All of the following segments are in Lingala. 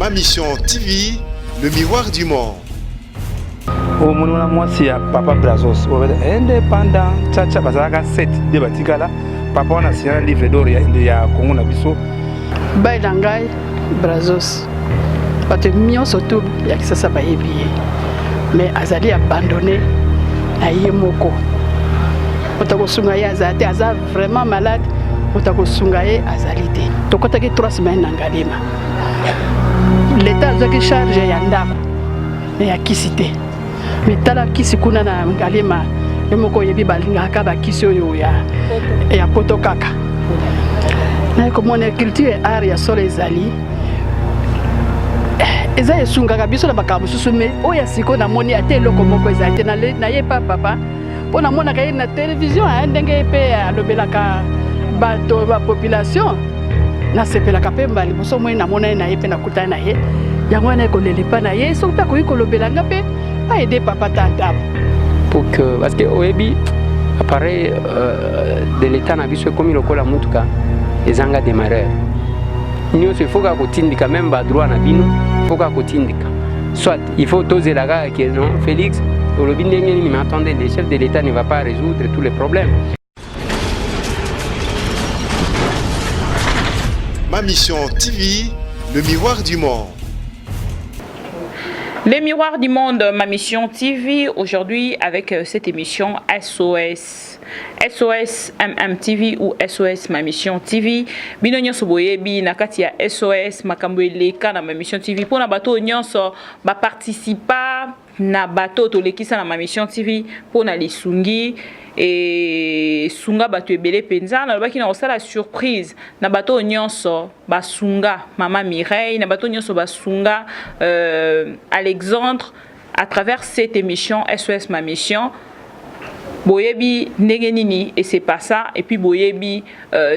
Ma mission TV, le miroir du monde. Au moment moi c'est Papa Brazos, indépendant, tchacha bazaka 7 de batikala, papa on a signé un livre d'or ya Congo na biso. Bailangai Brazos. Parce que mieux surtout il y a que ça va y mais azali abandonné à Yemoko. Otako sungaye azate aza vraiment malade, otako sungaye azalite. Tokotaki 3 semaines nangalema. L'état a qui charge ya ndako. Mais ya kisite. Mais tala kisi kuna na ngalema Yemoko yebi balinga kaba kisi oyo ya poto kaka. Na comme on culture art ya solo ezali. Eza esungaka biso na bakamu susume oya siko na moni ate eloko moko ezali na ye papa pona mona ka na télévision ndenge pe alobelaka bato ba population na sepelaka pe mbali boso moi na mona na ye pe na kutana na ye yango na ko lelipa na ye so pe ko ikolobelanga pe a aider papa tata pour que parce que oebi appareil de l'état na biso comme lokola mutuka ezanga démarreur nous il faut qu'on tindika même ba droit na bino faut qu'on tindika soit il faut doser la gare que non Félix au lobby ndenge mais attendez le chef de l'état ne va pas résoudre tous les problèmes. Ma mission TV, le miroir du monde. Le miroir du monde, ma mission TV, aujourd'hui avec cette émission SOS. SOS MMTV ou SOS ma mission TV. Bino nyonso boyebi nakati ya SOS makambo eleka na ma mission TV. Pour na bato nyonso ba participa na bato to lekisa na ma mission TV pour na lisungi et sunga bato ebele penza na baki na osala surprise na bato nyonso basunga mama Mireille na bato nyonso basunga Alexandre à travers cette émission SOS ma mission. Boyebi ndenge nini et c'est pas ça et puis boyebi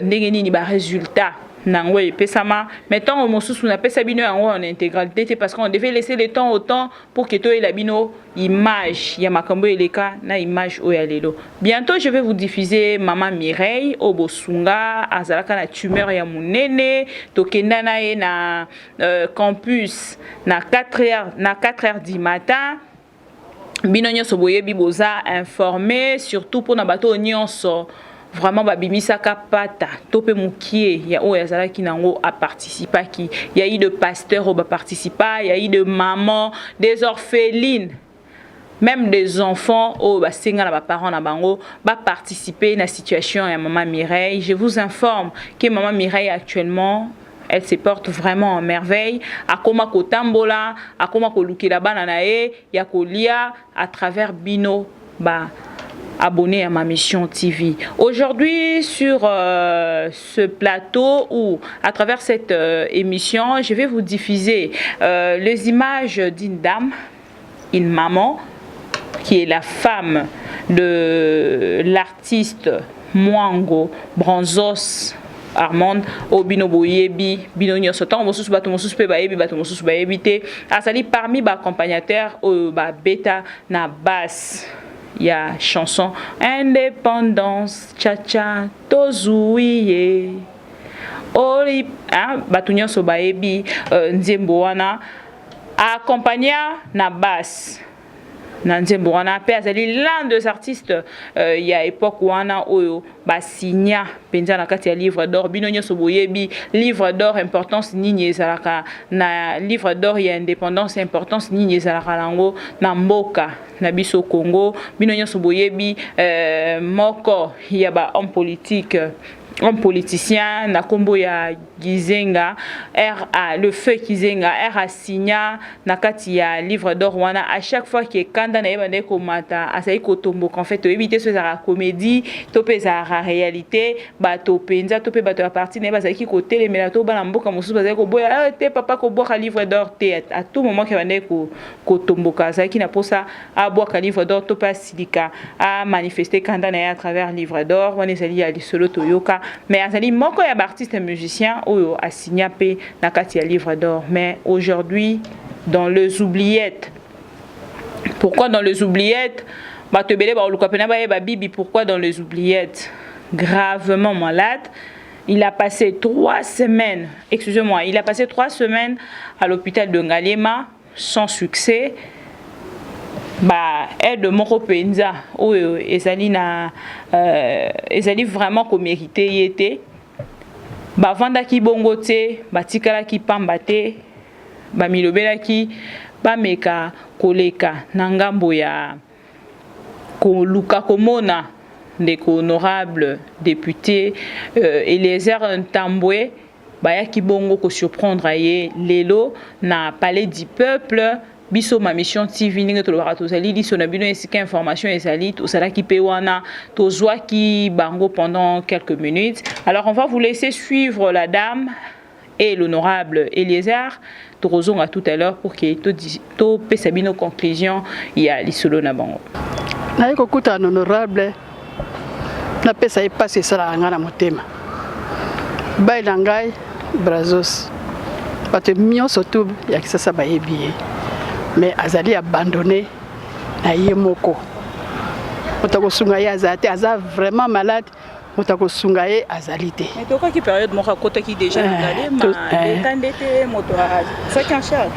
ndenge nini ba résultat nango epesama mettons mosusu na pesa bino yango en intégralité parce qu'on devait laisser le temps au temps pour que to la bino image ya makambo eleka na image o ya lelo. Bientôt je vais vous diffuser maman Mireille au bosunga azalaka na tumeur ya munene tokenda na ye na campus na 4h du matin. Bino nyonso boyebi boza informé surtout pour na bato nyonso vraiment babimisaka pata topé mukie ya o yazalaki nango a participer qui il y a eu de pasteurs au participer il y a eu de mamans des orphelines même des enfants au basenga na ba parents na bango ba participer na situation ya maman Mireille. Je vous informe que maman Mireille actuellement elle se porte vraiment en merveille. Akoma kotambola, akoma kolukila bana na ye, ya kolia à travers Bino ba abonné à ma mission TV. Aujourd'hui sur ce plateau ou à travers cette émission, je vais vous diffuser les images d'une dame, une maman qui est la femme de l'artiste Mwango Brazos Armand Obino Boyebi Bino nyonso tant mosusu bato mosusu pe bayebi te asali parmi ba accompagnateur o ba beta na basse ya chanson indépendance cha tozuiye oli bato nyonso bayebi nzembo wana accompagna na basse Nanzembo wana pe azali l'un des artistes il y a époque wana oyo ba signa penza na kati ya livre d'or bino nyonso boyebi livre d'or importance nini ezalaka na livre d'or ya indépendance importance nini ezalaka lango na mboka na biso Congo bino nyonso boyebi moko ya ba homme politicien na kombo ya Gizenga le feu Gizenga a signa na kati ya livre d'or wana à chaque fois que kanda na yebande ko mata asai ko tombo en fait éviter ce la comédie topé za réalité bato penza topé bato à partir ne bazaki ko telemela to bana mboka mosusu bazaki ko boya te papa ko boka livre d'or te à tout moment que bande ko tombo ka zaki na posa a boka livre d'or to pas silika a manifester kanda na à travers livre d'or wana ezali ya lisolo toyoka mais azali moko ya artiste musicien oyo a signé pe na kati ya livre d'or mais aujourd'hui dans les oubliettes. Pourquoi dans les oubliettes? Bibi, pourquoi dans les oubliettes? Gravement malade. il a passé 3 semaines, excusez-moi, il a passé 3 semaines à l'hôpital de Ngaliema sans succès. Aide de Moko Penza, ezali vraiment ko mérité yete. Vanda ki bongote, batikala ki pambate, milobela ki meka koleka nangambo ya ko luka komona ndeko honorable député Eliezer Ntambwe baya ki bongo ko surprendre aye lelo na palais du peuple. Biso ma mission TV ninga to lora to sali di sona bino esika information ezali to sala ki pe wana to zwa ki bango pendant quelques minutes. Alors on va vous laisser suivre la dame et l'honorable Eliezer to rozonga tout à l'heure pour que to pesa bino conclusion ya lisolo na bango. Na ko kuta honorable na pesa e passe sala nga na motema. Bai langai Brazos. Pate mio sotu ya kisasa ba yebi. Mais azali abandonné na yemoko. Motako sungaye azate aza vraiment malade. Motako sungaye azalité. Mais toi qui période mo rakota ki déjà ngalé ma tandete moto ça qui en charge.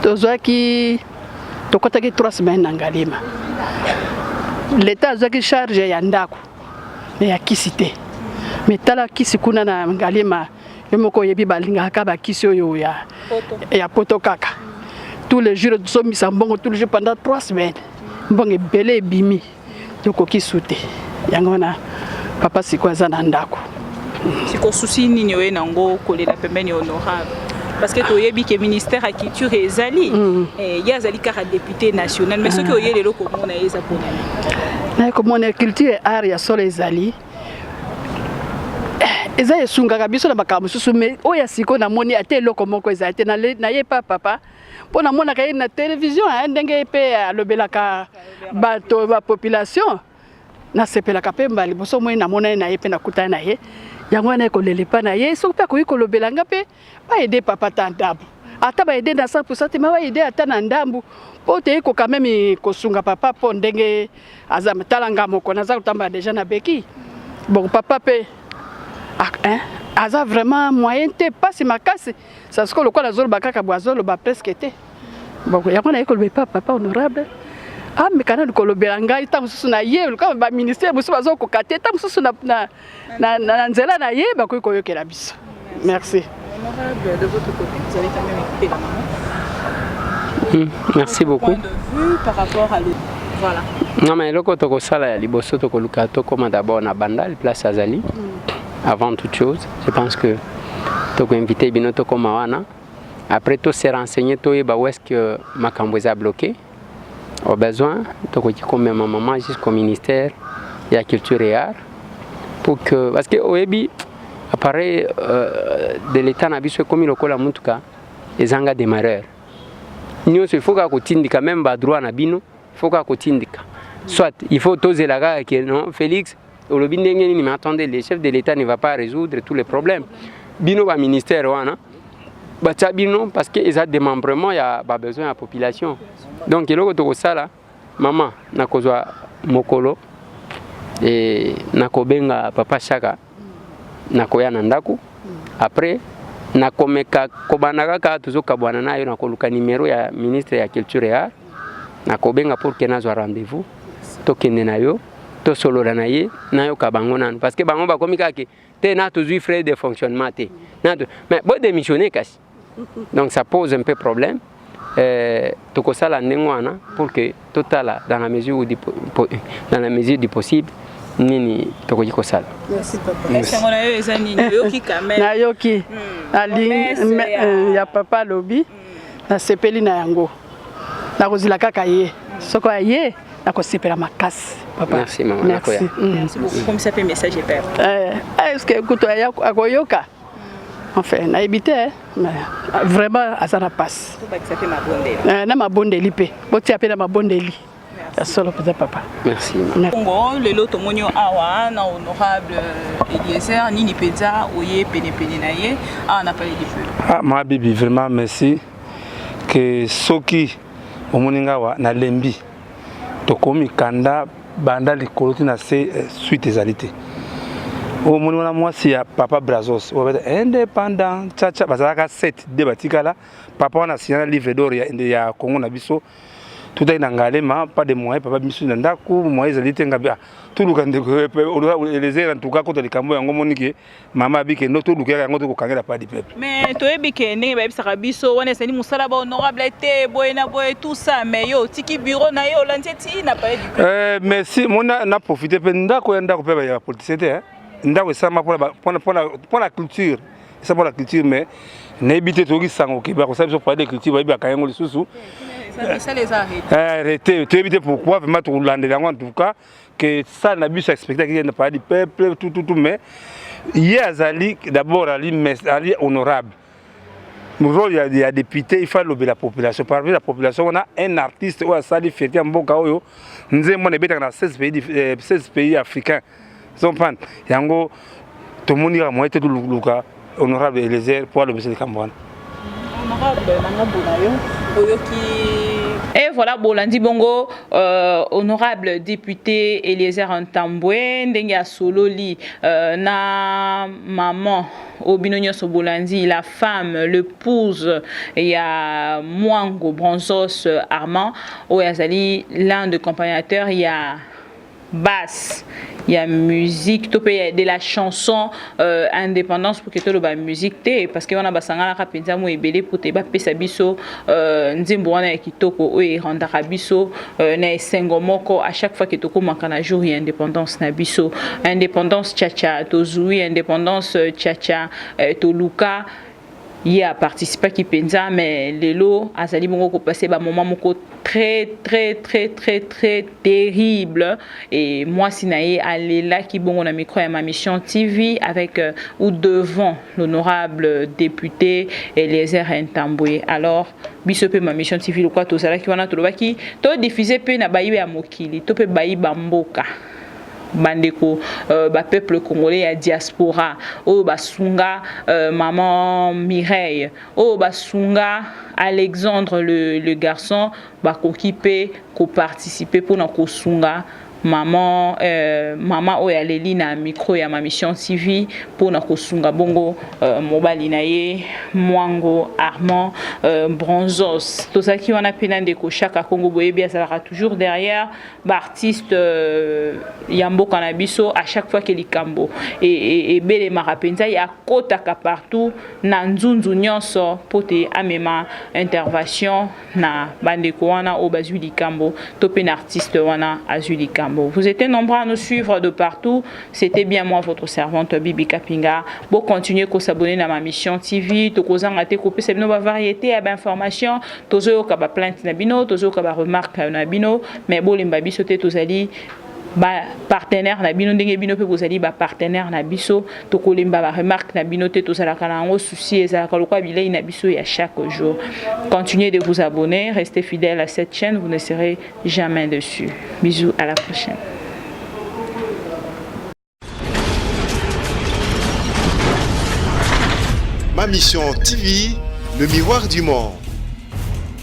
Tozwa ki tokota ki 3 semaines ngalema. L'état azwa ki charge ya ndako. Mais ya kisité. Mais tala kisikuna na ngalema yemoko yebi balinga ka ba kisio yo ya poto kaka. Tous les jours, nous sommes mis en bon tous les jours pendant 3 semaines. Bon et belé bimi. Donc qui souté. Yangona papa sikwaza nandako. Siko souci ni nyoé nango kolé la pembeni honorable. Parce que tu yebi que ministère à culture ezali et ya zali kara député national mais ce que oyé lelo ko mona eza pona. Na ko mona culture et art ya solo ezali. Eza esungaka biso na makambo susu mais oya siko na moni ate loko moko ezali na ye papa. Pour na mona kay na télévision ndenge pe alobelaka bato ba population na sepelaka pe mbali boso moi na mona na ye pe na kutana na ye yango na ko lelepa na ye so pe ko kolobelanga pe ba aider papa tandabu ata ba aider na 100% ma ba aider ata na ndambu po te ko quand même ko sunga papa po ndenge azama talanga moko na za kutamba déjà na beki bon papa pe aza vraiment moyen te passe ma casse ça se que le quoi la zone bakaka boazolo ba presque été bon yango na école papa honorable mais kana ko lobelanga ita mususu na ye le ba ministère mususu bazo ko kate ta mususu na nzela na ye ba ko yokela biso merci honorable de votre côté vous avez quand même écouté la maman. Merci beaucoup. Point de vue par rapport à l'autre. Voilà. Non mais loko toko sala ya liboso toko luka to comme d'abord na bandal place Azali. Avant toute chose, je pense que tu as invité Binoto Komawana. Après, tu s'est renseigné, tu as où est-ce que ma cambouise a bloqué. Au besoin, tu as dit comme ma maman jusqu'au ministère de la culture et art. Pour que, parce que au Ebi, appareil de l'État n'a pas comme il a la montuka, les anga démarreurs. Nous, il faut qu'on tindika même pas droit na bino, il faut qu'on tindika. Soit il faut toser la gare qui non Félix. Mais attendez, le chef de l'État ne va pas résoudre tous les problèmes. Bino va ministère bino parce qu'ils ont des démembrements, il y a besoin de la population. Donc il y a ça là, maman nakozwa mokolo et nakobenga papa Chaka nakoya nandaku. Après nakomeka kobanaka ka tuzoka bwana nayo nakoluka numéro ya ministre ya culture et art nakobenga pour que nazwa rendez-vous tokende nayo. Solo naye nayo kabango nan parce que bango ba komika ke te na toujours frais de fonctionnement te mais bon démissionner kasi donc ça pose un peu problème to ko sala ndengwana pour que total dans la mesure du possible nini to ko jiko sala. Merci papa. Est-ce qu'on a eu les amis yoki quand même na yoki ali ya papa lobi na sepeli na yango na kozila kaka ye soko ye na kosepela makasi papa. Merci maman. Merci. Merci beaucoup comme ça fait message père. Est-ce que kuto ya akoyoka enfin na habité mais vraiment azana passe Faut pas que ça fait ma bonde. na mabondeli pe boti apena mabondeli solo peut papa. Merci. Congo le loto monio awa na honorable Eliezer nini penza oye pene na ye na parler du feu. Ma bibi vraiment merci que soki omoninga wa na lembi tokomi kanda banda likoloti na se suite ezalité au moni wana mwasi ya papa Brazos indépendant tchatcha bazalaka 7 de batikala papa wana signala livre d'or ya Congo na biso tout est ngalema pas de moyens papa biso na ndaku moyens ezali tenga bia tuluka ndeko les airs en tout cas contre les cambo yango monike mama bike no tuluka yango to kokangela pas du peuple mais to ebike ndenge ba bisaka biso wana seni musala ba honorable te boy na boy tout ça mais yo tiki bureau na yo lantieti na pas du peuple merci mona na profiter pe ndako ya ndako pe ba politicien te ndako esama pour la culture ça pour la culture mais n'habite to ki sango ki ba ko sabiso pour la culture ba ba kayango lisusu ça les arrête arrêtez tu éviter pourquoi vraiment to lander en tout cas que ça n'a pas spectacle qui n'est pas du peuple tout mais hier azali d'abord ali honorable mon rôle il y a député il faut lober la population parmi la population on a un artiste ou sali fêter mboka oyo nze mona beta na 16 pays africains sont pan yango to monira mo ete luka honorable Eliezer pour le monsieur de Cambouane honorable Nangabonayo oyoki. Et voilà, Bolandi Bongo, honorable député Eliezer Ntambwe, Ndenga Sololi, na maman Obinonyo Sobolandi, la femme, l'épouse, il y a Mwango Bronzos Armand, Oyazali, l'un des accompagnateurs, il y a basse, il y a musique, il y a de la chanson indépendance pour que tout le musique té parce que on a basanga la rapidement mo ebele pour te ba pesa biso nzimbo wana ya kitoko o e randaka biso na esengo moko à chaque fois que toko makana jour ya indépendance na biso indépendance tchacha tozui indépendance tchacha to luka il a participé qui pensa mais lelo azali bongo ko passer ba moment moko très terrible et moi sinaye alela ki bongo na micro ya ma mission TV avec ou devant l'honorable député Eliezer Ntambwe. Alors biso pe ma mission TV le quoi to sala ki wana to lobaki to diffuser pe na bayibe ya mokili to pe bayiba mboka bandeko ba peuple congolais ya diaspora o basunga maman Mireille o basunga Alexandre le garçon ba kokipe ko participer pour na kosunga maman maman oyaleli na micro ya ma mission TV pour na kosunga bongo mobali na ye Mwango Armand Bronzos to ça qui on a pena ndeko chaka Congo boyebi azalaka toujours derrière ba artiste yambo kanabiso à chaque fois que likambo et bele marapenza ya kotaka partout na nzunzu nyonso pote amema intervention na bandeko wana o bazui likambo to pe artiste wana azui likambo. Vous étiez nombreux à nous suivre de partout. C'était bien moi, votre servante Bibi Kapinga. Bon, continuez à s'abonner à ma mission TV. Tokozang a été coupé, c'est une variété d'informations. Tozo kaba plainte nabino, tozo kaba remarque nabino. Mais bon, les babi sauté tozali. Ba partenaire na bino ndenge bino pe bozali ba partenaire na biso to kolemba ba remarque na bino te to sala kana ngo souci ezala lokwa bilei na biso ya chaque jour. Continuez de vous abonner, restez fidèles à cette chaîne, vous ne serez jamais déçus. Bisous, à la prochaine. Ma mission TV, le miroir du monde.